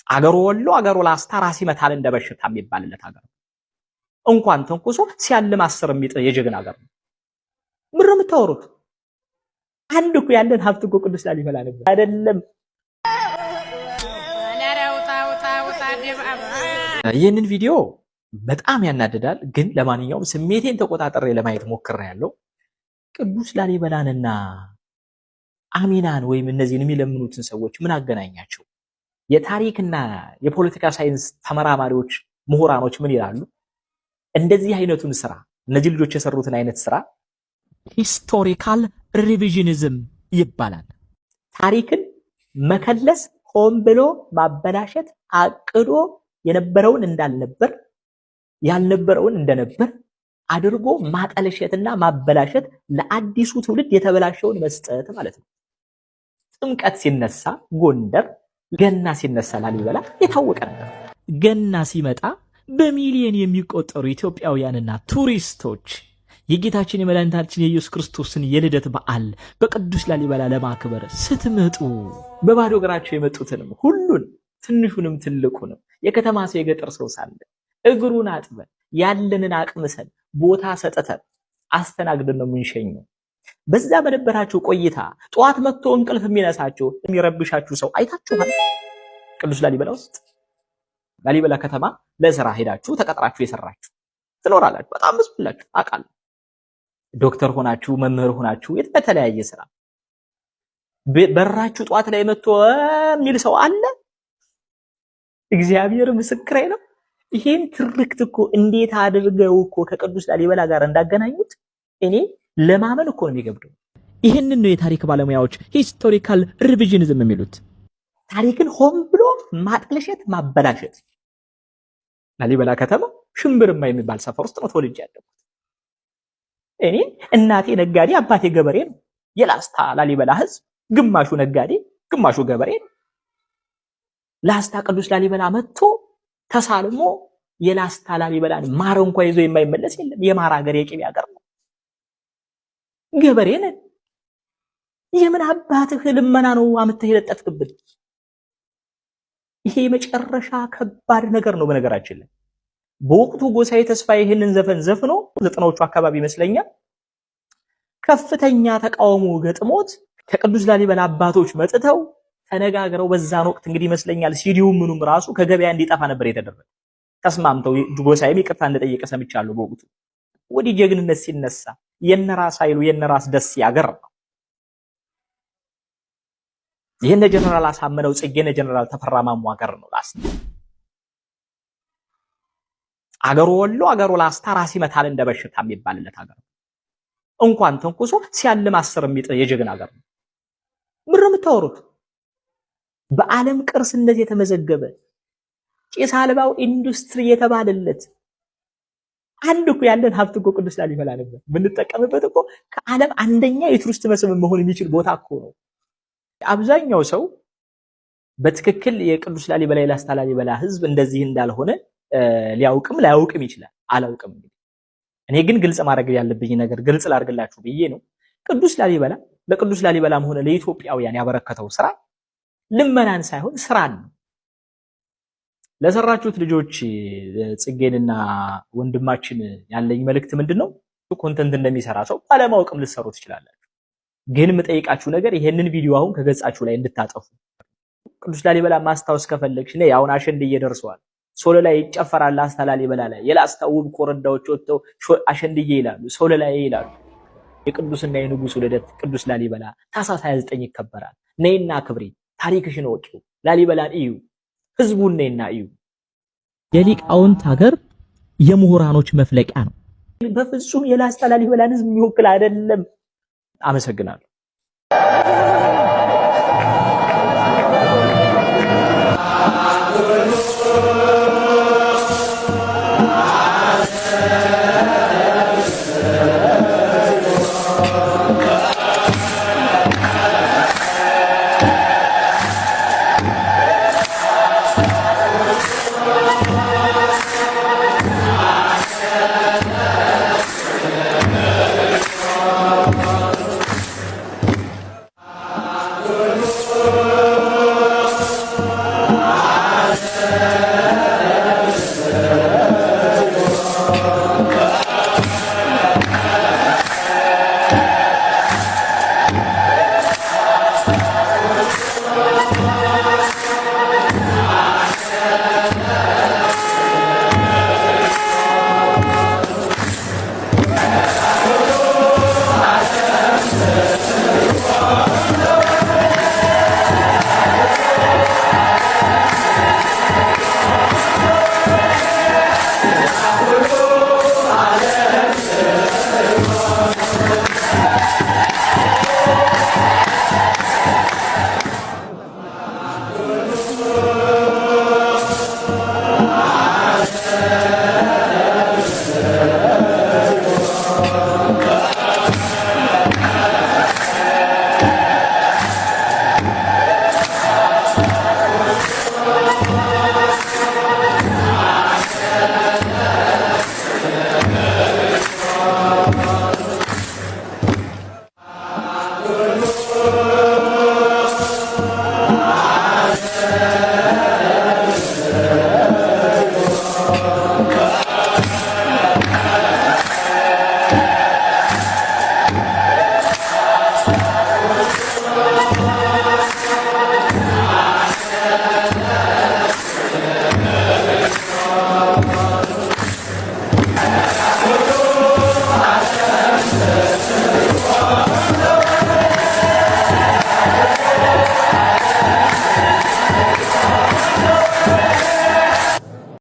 አገሩ ወሎ አገሩ ላስታ ራስ ይመታል እንደበሽታ የሚባልለት ሀገር እንኳን ተንኩሶ ሲያልም 10 የሚጥ የጀግና ሀገር ነው። ምን ነው የምታወሩት? አንድ እኮ ያለን ሀብት እኮ ቅዱስ ላሊበላ ነበር አይደለም? ይህንን ቪዲዮ በጣም ያናደዳል፣ ግን ለማንኛውም ስሜቴን ተቆጣጠሬ ለማየት ሞክሬያለሁ። ቅዱስ ላሊበላንና አሚናን ወይም እነዚህን የሚለምኑትን ሰዎች ምን አገናኛቸው? የታሪክና የፖለቲካ ሳይንስ ተመራማሪዎች ምሁራኖች ምን ይላሉ? እንደዚህ አይነቱን ስራ እነዚህ ልጆች የሰሩትን አይነት ስራ ሂስቶሪካል ሪቪዥኒዝም ይባላል። ታሪክን መከለስ፣ ሆን ብሎ ማበላሸት፣ አቅዶ የነበረውን እንዳልነበር ያልነበረውን እንደነበር አድርጎ ማጠልሸትና ማበላሸት፣ ለአዲሱ ትውልድ የተበላሸውን መስጠት ማለት ነው። ጥምቀት ሲነሳ ጎንደር፣ ገና ሲነሳ ላሊበላ የታወቀ ነገር። ገና ሲመጣ በሚሊዮን የሚቆጠሩ ኢትዮጵያውያንና ቱሪስቶች የጌታችን የመድኃኒታችን የኢየሱስ ክርስቶስን የልደት በዓል በቅዱስ ላሊበላ ለማክበር ስትመጡ በባዶ እግራቸው የመጡትንም ሁሉን ትንሹንም ትልቁንም የከተማ ሰው የገጠር ሰው ሳለ እግሩን አጥበን ያለንን አቅምሰን ቦታ ሰጥተን አስተናግደን ነው የምንሸኘው። በዛ በነበራቸው ቆይታ ጧት መጥቶ እንቅልፍ የሚነሳቸው የሚረብሻችሁ ሰው አይታችኋል? ቅዱስ ላሊበላ ውስጥ ላሊበላ ከተማ ለስራ ሄዳችሁ ተቀጥራችሁ የሰራችሁ ትኖራላችሁ። በጣም ብዙ ብላችሁ አውቃለሁ። ዶክተር ሆናችሁ መምህር ሆናችሁ የተለያየ ስራ በራችሁ ጧት ላይ መጥቶ የሚል ሰው አለ? እግዚአብሔር ምስክሬ ነው። ይሄን ትርክት እኮ እንዴት አድርገው እኮ ከቅዱስ ላሊበላ ጋር እንዳገናኙት እኔ ለማመን እኮ ነው የሚገብደው። ይሄንን ነው የታሪክ ባለሙያዎች ሂስቶሪካል ሪቪዥኒዝም የሚሉት። ታሪክን ሆን ብሎ ማጥለሸት፣ ማበላሸት። ላሊበላ ከተማ ሽምብርማ የሚባል ሰፈር ውስጥ ነው ተወልጄ ያደግኩት። እኔ እናቴ ነጋዴ አባቴ ገበሬ ነው። የላስታ ላሊበላ ህዝብ ግማሹ ነጋዴ ግማሹ ገበሬ ነው። ላስታ ቅዱስ ላሊበላ መጥቶ ተሳልሞ የላስታ ላሊበላን ማር እንኳን ይዞ የማይመለስ የለም። የማር ሀገር የቅቤ ሀገር ነው። ገበሬ ነን። የምን አባትህ ልመና ነው አመተህ የለጠፍክብን? ይሄ የመጨረሻ ከባድ ነገር ነው። በነገራችን ላይ በወቅቱ ጎሳዬ ተስፋዬ ይሄንን ዘፈን ዘፍኖ 90ዎቹ አካባቢ ይመስለኛል ከፍተኛ ተቃውሞ ገጥሞት ከቅዱስ ላሊበላ አባቶች መጥተው ተነጋግረው በዛን ወቅት እንግዲህ ይመስለኛል ሲዲው ምኑም ራሱ ከገበያ እንዲጠፋ ነበር የተደረገ። ተስማምተው ጎሳዬም ይቅርታ እንደጠየቀ ሰምቻለሁ በወቅቱ። ወዲህ ጀግንነት ሲነሳ የነራስ ኃይሉ የነራስ ደስ ያገር ነው። የነ ጀነራል አሳምነው ጽጌነ ጀነራል ተፈራ ማሞ ሀገር ነው ላስታ። አገሩ ወሎ አገሩ ላስታ ራስ ይመታል እንደበሽታ የሚባልለት ሀገር ነው። እንኳን ተንኩሶ ሲያልም 10 የሚጥ የጀግና ሀገር ነው። ምን ነው የምታወሩት? በዓለም ቅርስነት የተመዘገበ ጭስ አልባው ኢንዱስትሪ የተባለለት አንድ እኮ ያለን ሀብት እኮ ቅዱስ ላሊበላ ነበር። ብንጠቀምበት እኮ ከዓለም አንደኛ የቱሪስት መስህብ መሆን የሚችል ቦታ እኮ ነው። አብዛኛው ሰው በትክክል የቅዱስ ላሊበላ የላስታ ላሊበላ ህዝብ እንደዚህ እንዳልሆነ ሊያውቅም ላያውቅም ይችላል። አላውቅም። እኔ ግን ግልጽ ማድረግ ያለብኝ ነገር ግልጽ ላድርግላችሁ ብዬ ነው። ቅዱስ ላሊበላ ለቅዱስ ላሊበላም ሆነ ለኢትዮጵያውያን ያበረከተው ስራ ልመናን ሳይሆን ስራን ነው። ለሰራችሁት ልጆች ጽጌንና ወንድማችን ያለኝ መልእክት ምንድነው? ኮንተንት እንደሚሰራ ሰው ባለማወቅም ልትሰሩ ትችላላችሁ። ግን የምጠይቃችሁ ነገር ይሄንን ቪዲዮ አሁን ከገጻችሁ ላይ እንድታጠፉ። ቅዱስ ላሊበላ ማስታወስ ከፈለግሽ ነው አሁን አሸንድዬ ደርሰዋል። ሶለ ላይ ይጨፈራል። ላስታ ላሊበላ ላይ የላስታ ውብ ኮረዳዎች ወጥተው አሸንድዬ ይላሉ፣ ሶለ ላይ ይላሉ። የቅዱስና የንጉሱ ልደት ቅዱስ ላሊበላ ታኅሳስ 29 ይከበራል። ነይና ክብሪ፣ ታሪክሽን ወጡ፣ ላሊበላን እዩ፣ ህዝቡን ነይና እዩ። የሊቃውንት ሀገር የምሁራኖች መፍለቂያ ነው። በፍጹም የላስታ ላሊበላን ህዝብ የሚወክል አይደለም። አመሰግናለሁ።